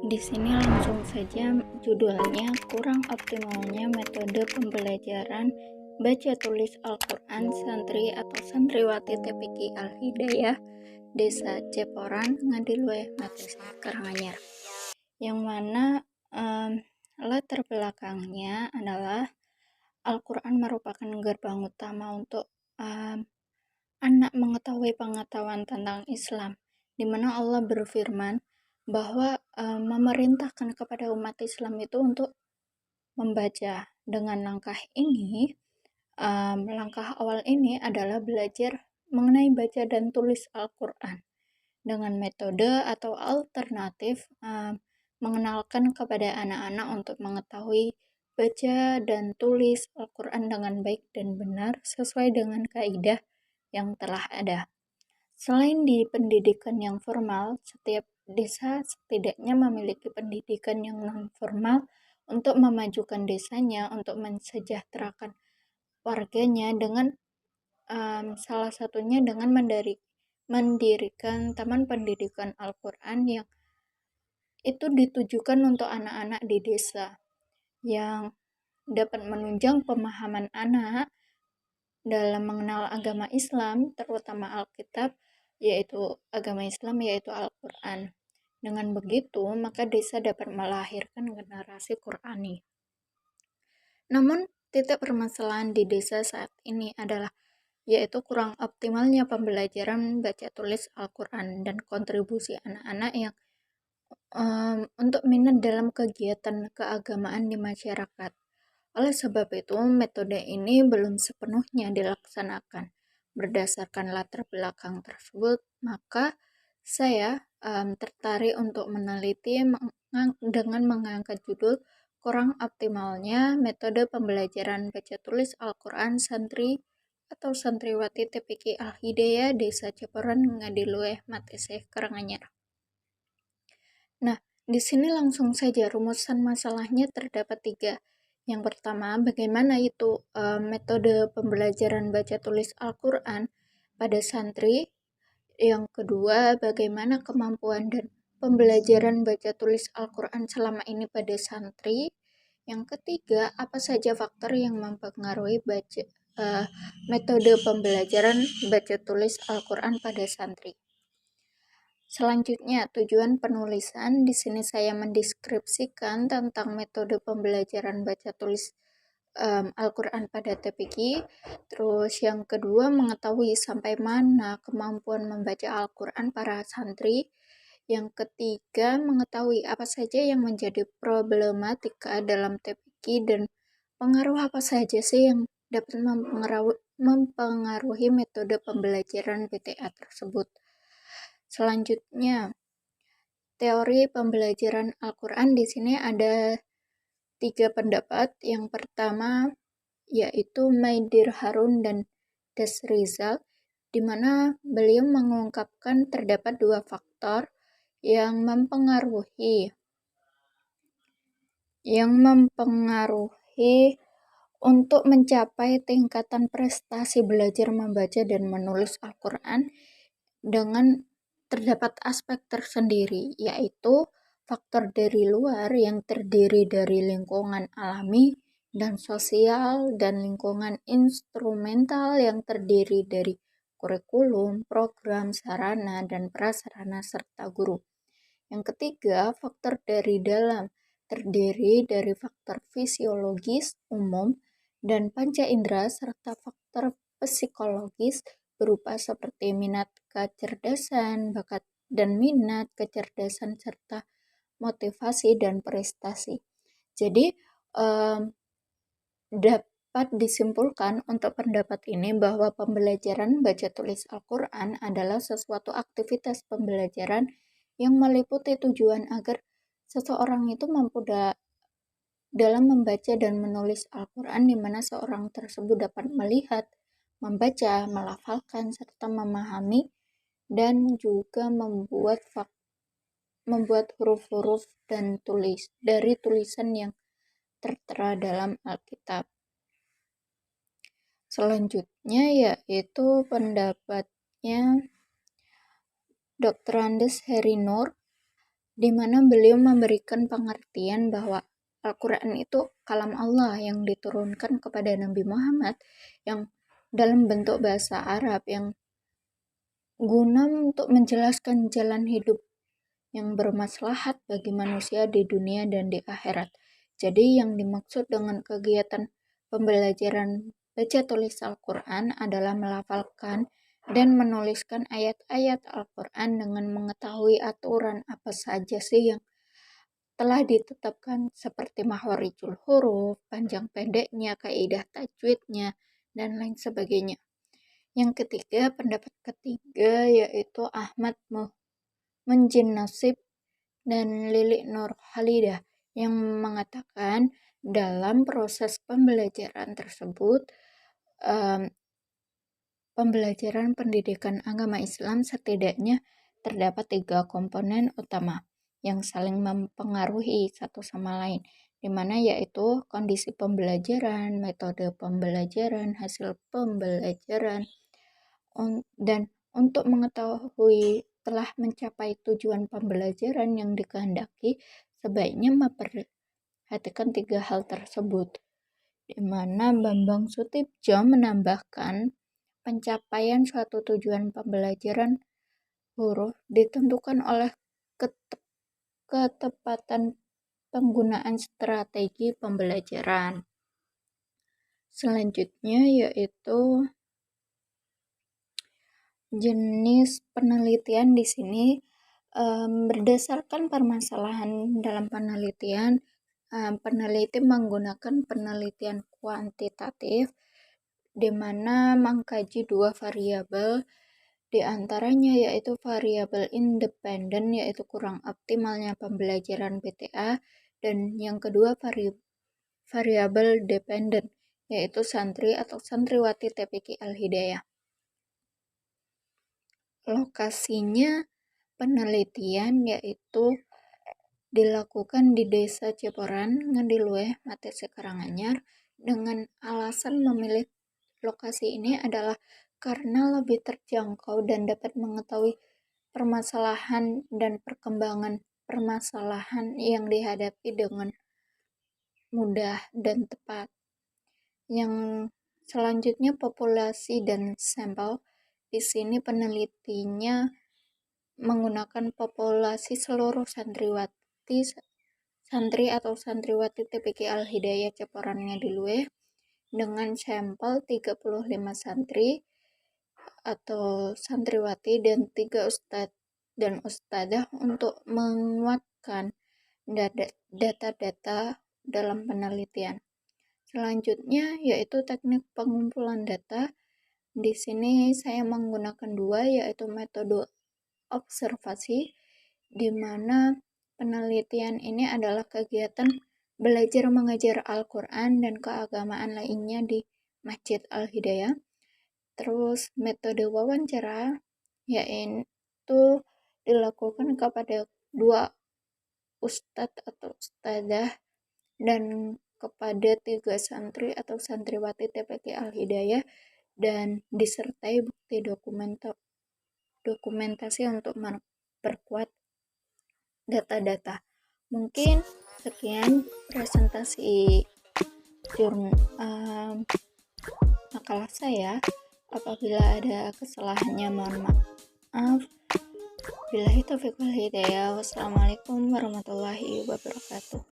Di sini langsung saja judulnya kurang optimalnya metode pembelajaran baca tulis Al-Quran santri atau santriwati TPQ Al-Hidayah Desa Jeporan Ngadiluwe Matis Karanganyar, yang mana latar belakangnya adalah Al-Quran merupakan gerbang utama untuk anak mengetahui pengetahuan tentang Islam, di mana Allah berfirman bahwa memerintahkan kepada umat Islam itu untuk membaca. Dengan langkah awal ini adalah belajar mengenai baca dan tulis Al-Quran dengan metode atau alternatif mengenalkan kepada anak-anak untuk mengetahui baca dan tulis Al-Quran dengan baik dan benar sesuai dengan kaidah yang telah ada. Selain di pendidikan yang formal, setiap desa setidaknya memiliki pendidikan yang non-formal untuk memajukan desanya, untuk mensejahterakan warganya dengan salah satunya dengan mendirikan taman pendidikan Al-Quran yang itu ditujukan untuk anak-anak di desa yang dapat menunjang pemahaman anak dalam mengenal agama Islam, terutama Alkitab, yaitu agama Islam, yaitu Al-Quran. Dengan begitu, maka desa dapat melahirkan generasi Qurani. Namun, titik permasalahan di desa saat ini adalah yaitu kurang optimalnya pembelajaran baca tulis Al-Quran dan kontribusi anak-anak yang untuk minat dalam kegiatan keagamaan di masyarakat. Oleh sebab itu, metode ini belum sepenuhnya dilaksanakan. Berdasarkan latar belakang tersebut, maka saya tertarik untuk meneliti dengan mengangkat judul kurang optimalnya metode pembelajaran baca tulis Al-Quran santri atau santriwati TPQ Al-Hidayah Desa Ceporan Ngadiluwe Mateseh Karanganyar. Nah, di sini langsung saja rumusan masalahnya terdapat 3. Yang pertama, bagaimana itu metode pembelajaran baca tulis Al-Quran pada santri. Yang kedua, bagaimana kemampuan dan pembelajaran baca tulis Al-Quran selama ini pada santri. Yang ketiga, apa saja faktor yang mempengaruhi metode pembelajaran baca tulis Al-Quran pada santri. Selanjutnya, tujuan penulisan. Di sini saya mendeskripsikan tentang metode pembelajaran baca tulis Al-Quran pada TPQ. Terus yang kedua, mengetahui sampai mana kemampuan membaca Al-Quran para santri. Yang ketiga, mengetahui apa saja yang menjadi problematika dalam TPQ dan pengaruh apa saja sih yang dapat mempengaruhi metode pembelajaran BTA tersebut. Selanjutnya, teori pembelajaran Al-Quran. Di sini ada 3 pendapat. Yang pertama yaitu Maidir Harun dan Das Rizal, di mana beliau mengungkapkan terdapat 2 faktor yang mempengaruhi untuk mencapai tingkatan prestasi belajar membaca dan menulis Al-Quran dengan terdapat aspek tersendiri, yaitu faktor dari luar yang terdiri dari lingkungan alami dan sosial dan lingkungan instrumental yang terdiri dari kurikulum, program, sarana, dan prasarana serta guru. Yang ketiga, faktor dari dalam terdiri dari faktor fisiologis umum dan panca indera serta faktor psikologis berupa seperti minat kecerdasan, bakat dan minat kecerdasan serta motivasi dan prestasi. Jadi dapat disimpulkan untuk pendapat ini bahwa pembelajaran baca tulis Al-Quran adalah sesuatu aktivitas pembelajaran yang meliputi tujuan agar seseorang itu mampu dalam membaca dan menulis Al-Quran, di mana seorang tersebut dapat melihat, membaca, melafalkan, serta memahami dan juga membuat huruf-huruf dan dari tulisan yang tertera dalam Alkitab. Selanjutnya yaitu pendapatnya Dr. Andes Heri Nur. di mana beliau memberikan pengertian bahwa Al-Quran itu kalam Allah yang diturunkan kepada Nabi Muhammad yang dalam bentuk bahasa Arab yang guna untuk menjelaskan jalan hidup yang bermaslahat bagi manusia di dunia dan di akhirat. Jadi yang dimaksud dengan kegiatan pembelajaran baca tulis Al-Quran adalah melafalkan dan menuliskan ayat-ayat Al-Quran dengan mengetahui aturan apa saja sih yang telah ditetapkan seperti mahwarijul huruf, panjang pendeknya, kaidah tajwidnya, dan lain sebagainya. Yang ketiga, pendapat ketiga yaitu Ahmad Munjin Nasib dan Lilik Nur Halidah yang mengatakan dalam proses pembelajaran tersebut pembelajaran pendidikan agama Islam setidaknya terdapat 3 komponen utama yang saling mempengaruhi satu sama lain, di mana yaitu kondisi pembelajaran, metode pembelajaran, hasil pembelajaran, dan untuk mengetahui telah mencapai tujuan pembelajaran yang dikehendaki, sebaiknya memperhatikan 3 hal tersebut, di mana Bambang Sutibjo menambahkan pencapaian suatu tujuan pembelajaran huruf ditentukan oleh ketepatan penggunaan strategi pembelajaran. Selanjutnya yaitu jenis penelitian di sini berdasarkan permasalahan dalam penelitian, peneliti menggunakan penelitian kuantitatif di mana mengkaji 2 variabel, di antaranya yaitu variabel independen yaitu kurang optimalnya pembelajaran PTA, dan yang kedua variabel dependen yaitu santri atau santriwati TPQ Al-Hidayah. Lokasinya penelitian yaitu dilakukan di Desa Ciporan, Ngadilueh, Matese Karanganyar. Dengan alasan memilih lokasi ini adalah karena lebih terjangkau dan dapat mengetahui permasalahan dan perkembangan permasalahan yang dihadapi dengan mudah dan tepat. Yang selanjutnya populasi dan sampel. Di sini penelitinya menggunakan populasi seluruh santri atau santriwati TPQ Al-Hidayah Ciporan Ngadilueh dengan sampel 35 santri atau santriwati dan 3 ustadz dan ustadzah untuk menguatkan data-data dalam penelitian. Selanjutnya yaitu teknik pengumpulan data. Di sini saya menggunakan 2 yaitu metode observasi, di mana penelitian ini adalah kegiatan belajar mengajar Al-Quran dan keagamaan lainnya di Masjid Al-Hidayah. Terus metode wawancara yaitu dilakukan kepada 2 ustadz atau ustadzah dan kepada 3 santri atau santriwati TPQ Al-Hidayah dan disertai bukti dokumentasi untuk memperkuat data-data. Mungkin sekian presentasi makalah saya. Apabila ada kesalahannya mohon maaf. Billahi taufiq wal hidayah. Wassalamualaikum warahmatullahi wabarakatuh.